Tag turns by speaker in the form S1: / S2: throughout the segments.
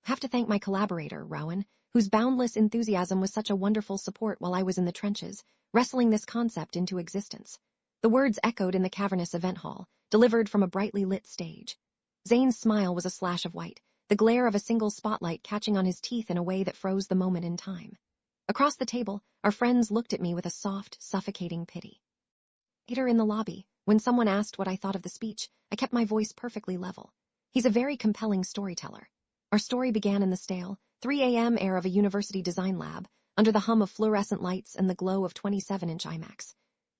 S1: I have to thank my collaborator, Rowan, whose boundless enthusiasm was such a wonderful support while I was in the trenches, wrestling this concept into existence. The words echoed in the cavernous event hall, delivered from a brightly lit stage. Zane's smile was a slash of white, the glare of a single spotlight catching on his teeth in a way that froze the moment in time. Across the table, our friends looked at me with a soft, suffocating pity. Later in the lobby, when someone asked what I thought of the speech, I kept my voice perfectly level. He's a very compelling storyteller. Our story began in the stale, 3 a.m. air of a university design lab, under the hum of fluorescent lights and the glow of 27-inch IMAX.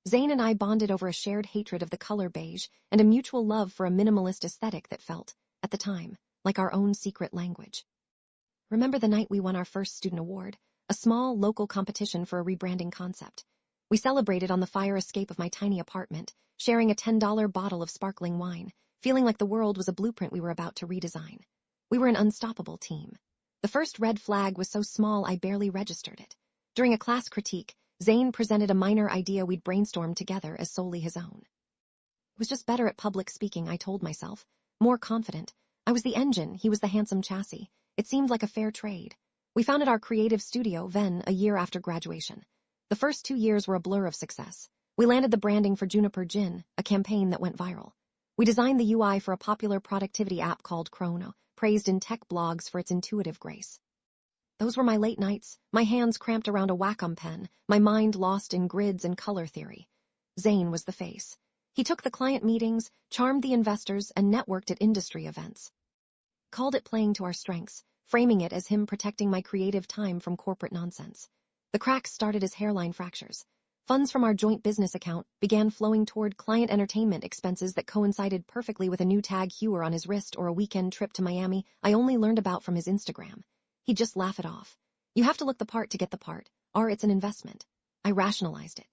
S1: Zane and I bonded over a shared hatred of the color beige and a mutual love for a minimalist aesthetic that felt, at the time, like our own secret language. Remember the night we won our first student award, a small, local competition for a rebranding concept. We celebrated on the fire escape of my tiny apartment, sharing a $10 bottle of sparkling wine, feeling like the world was a blueprint we were about to redesign. We were an unstoppable team. The first red flag was so small I barely registered it. During a class critique, Zane presented a minor idea we'd brainstormed together as solely his own. I was just better at public speaking, I told myself. More confident. I was the engine, he was the handsome chassis. It seemed like a fair trade. We founded our creative studio, Ven, a year after graduation. The first 2 years were a blur of success. We landed the branding for Juniper Gin, a campaign that went viral. We designed the UI for a popular productivity app called Chrono, praised in tech blogs for its intuitive grace. Those were my late nights, my hands cramped around a Wacom pen, my mind lost in grids and color theory. Zane was the face. He took the client meetings, charmed the investors, and networked at industry events. Called it playing to our strengths, framing it as him protecting my creative time from corporate nonsense. The cracks started as hairline fractures. Funds from our joint business account began flowing toward client entertainment expenses that coincided perfectly with a new Tag Heuer on his wrist or a weekend trip to Miami I only learned about from his Instagram. He'd just laugh it off. You have to look the part to get the part, or it's an investment. I rationalized it.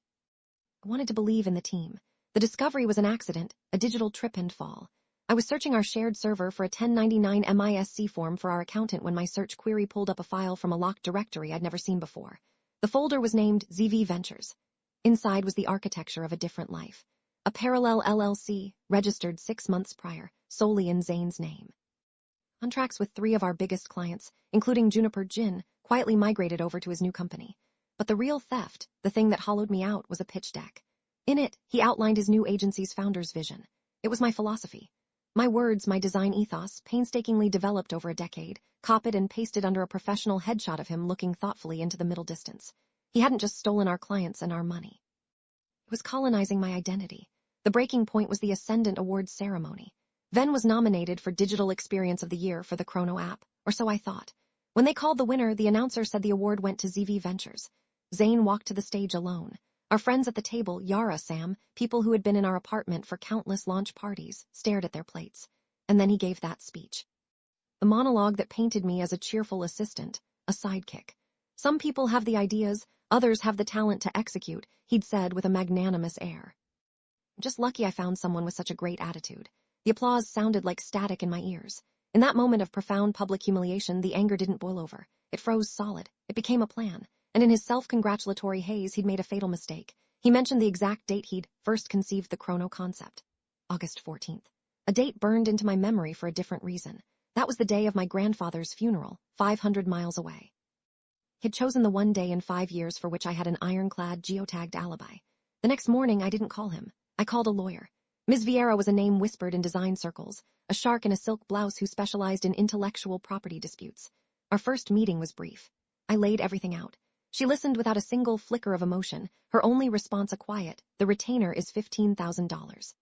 S1: I wanted to believe in the team. The discovery was an accident, a digital trip and fall. I was searching our shared server for a 1099 MISC form for our accountant when my search query pulled up a file from a locked directory I'd never seen before. The folder was named ZV Ventures. Inside was the architecture of a different life. A parallel LLC, registered 6 months prior, solely in Zane's name. Contracts with 3 of our biggest clients, including Juniper Gin, quietly migrated over to his new company. But the real theft, the thing that hollowed me out, was a pitch deck. In it, he outlined his new agency's founder's vision. It was my philosophy. My words, my design ethos, painstakingly developed over a decade, copied and pasted under a professional headshot of him looking thoughtfully into the middle distance. He hadn't just stolen our clients and our money. It was colonizing my identity. The breaking point was the Ascendant Awards ceremony. Ven was nominated for Digital Experience of the Year for the Chrono app, or so I thought. When they called the winner, the announcer said the award went to ZV Ventures. Zane walked to the stage alone. Our friends at the table, Yara, Sam, people who had been in our apartment for countless launch parties, stared at their plates. And then he gave that speech. The monologue that painted me as a cheerful assistant, a sidekick. Some people have the ideas, others have the talent to execute, he'd said with a magnanimous air. I'm just lucky I found someone with such a great attitude. The applause sounded like static in my ears. In that moment of profound public humiliation, the anger didn't boil over. It froze solid. It became a plan. And in his self-congratulatory haze, he'd made a fatal mistake. He mentioned the exact date he'd first conceived the Chrono concept. August 14th. A date burned into my memory for a different reason. That was the day of my grandfather's funeral, 500 miles away. He'd chosen the one day in 5 years for which I had an ironclad, geotagged alibi. The next morning, I didn't call him. I called a lawyer. Ms. Vieira was a name whispered in design circles, a shark in a silk blouse who specialized in intellectual property disputes. Our first meeting was brief. I laid everything out. She listened without a single flicker of emotion, her only response a quiet, "The retainer is $15,000.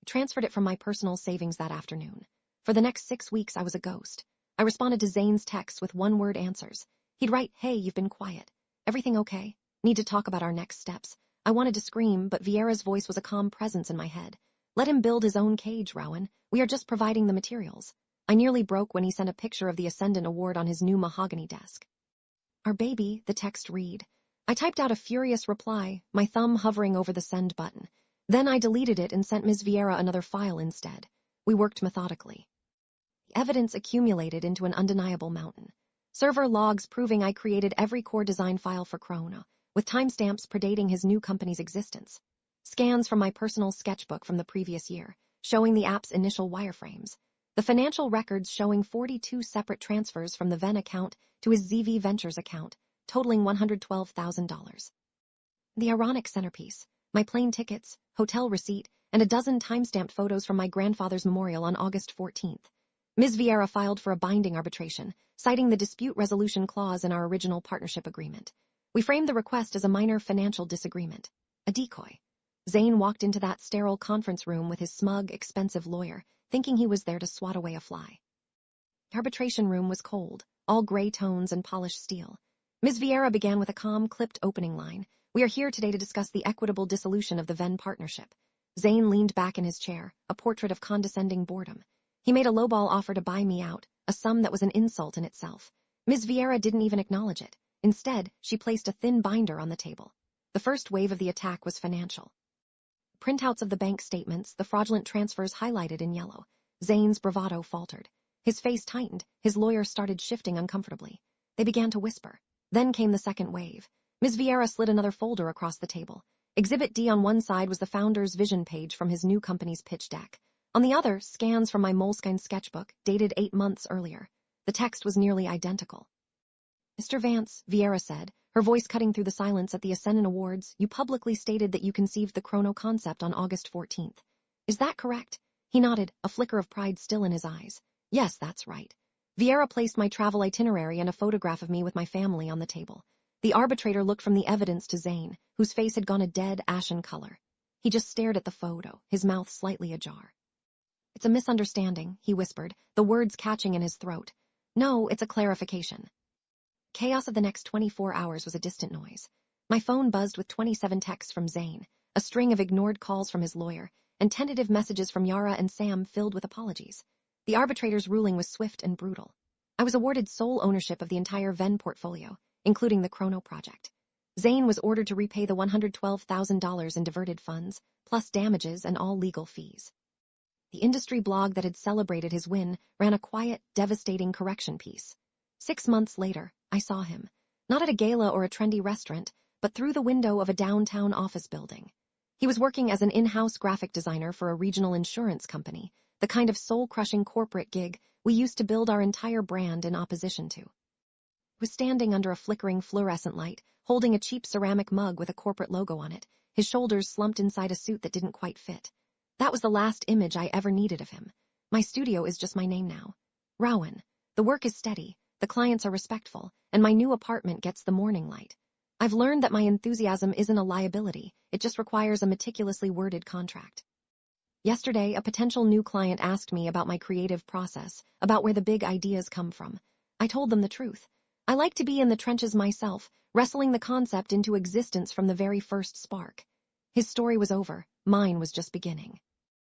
S1: I transferred it from my personal savings that afternoon. For the next 6 weeks, I was a ghost. I responded to Zane's texts with one-word answers. He'd write, "Hey, you've been quiet. Everything okay? Need to talk about our next steps." I wanted to scream, but Vieira's voice was a calm presence in my head. "Let him build his own cage, Rowan. We are just providing the materials." I nearly broke when he sent a picture of the Ascendant Award on his new mahogany desk. "Our baby," the text read. I typed out a furious reply, my thumb hovering over the send button. Then I deleted it and sent Ms. Vieira another file instead. We worked methodically. The evidence accumulated into an undeniable mountain. Server logs proving I created every core design file for Chrono, with timestamps predating his new company's existence. Scans from my personal sketchbook from the previous year, showing the app's initial wireframes. The financial records showing 42 separate transfers from the Venn account to his ZV Ventures account, totaling $112,000. The ironic centerpiece, my plane tickets, hotel receipt, and a dozen timestamped photos from my grandfather's memorial on August 14th. Ms. Vieira filed for a binding arbitration, citing the dispute resolution clause in our original partnership agreement. We framed the request as a minor financial disagreement. A decoy. Zane walked into that sterile conference room with his smug, expensive lawyer, thinking he was there to swat away a fly. The arbitration room was cold, all gray tones and polished steel. Ms. Vieira began with a calm, clipped opening line. We are here today to discuss the equitable dissolution of the Venn partnership. Zane leaned back in his chair, a portrait of condescending boredom. He made a lowball offer to buy me out, a sum that was an insult in itself. Ms. Vieira didn't even acknowledge it. Instead, she placed a thin binder on the table. The first wave of the attack was financial. Printouts of the bank statements, the fraudulent transfers highlighted in yellow. Zane's bravado faltered. His face tightened, his lawyer started shifting uncomfortably. They began to whisper. Then came the second wave. Ms. Vieira slid another folder across the table. Exhibit D on one side was the founder's vision page from his new company's pitch deck. On the other, scans from my Moleskine sketchbook, dated 8 months earlier. The text was nearly identical. Mr. Vance, Vieira said, her voice cutting through the silence at the Ascendant Awards, you publicly stated that you conceived the Chrono concept on August 14th. Is that correct? He nodded, a flicker of pride still in his eyes. Yes, that's right. Vieira placed my travel itinerary and a photograph of me with my family on the table. The arbitrator looked from the evidence to Zane, whose face had gone a dead, ashen color. He just stared at the photo, his mouth slightly ajar. It's a misunderstanding, he whispered, the words catching in his throat. No, it's a clarification. Chaos of the next 24 hours was a distant noise. My phone buzzed with 27 texts from Zane, a string of ignored calls from his lawyer, and tentative messages from Yara and Sam filled with apologies. The arbitrator's ruling was swift and brutal. I was awarded sole ownership of the entire Venn portfolio, including the Chrono project. Zane was ordered to repay the $112,000 in diverted funds, plus damages and all legal fees. The industry blog that had celebrated his win ran a quiet, devastating correction piece. 6 months later, I saw him, not at a gala or a trendy restaurant, but through the window of a downtown office building. He was working as an in-house graphic designer for a regional insurance company, the kind of soul-crushing corporate gig we used to build our entire brand in opposition to. He was standing under a flickering fluorescent light, holding a cheap ceramic mug with a corporate logo on it, his shoulders slumped inside a suit that didn't quite fit. That was the last image I ever needed of him. My studio is just my name now. Rowan. The work is steady, the clients are respectful, and my new apartment gets the morning light. I've learned that my enthusiasm isn't a liability, it just requires a meticulously worded contract. Yesterday, a potential new client asked me about my creative process, about where the big ideas come from. I told them the truth. I like to be in the trenches myself, wrestling the concept into existence from the very first spark. His story was over, mine was just beginning.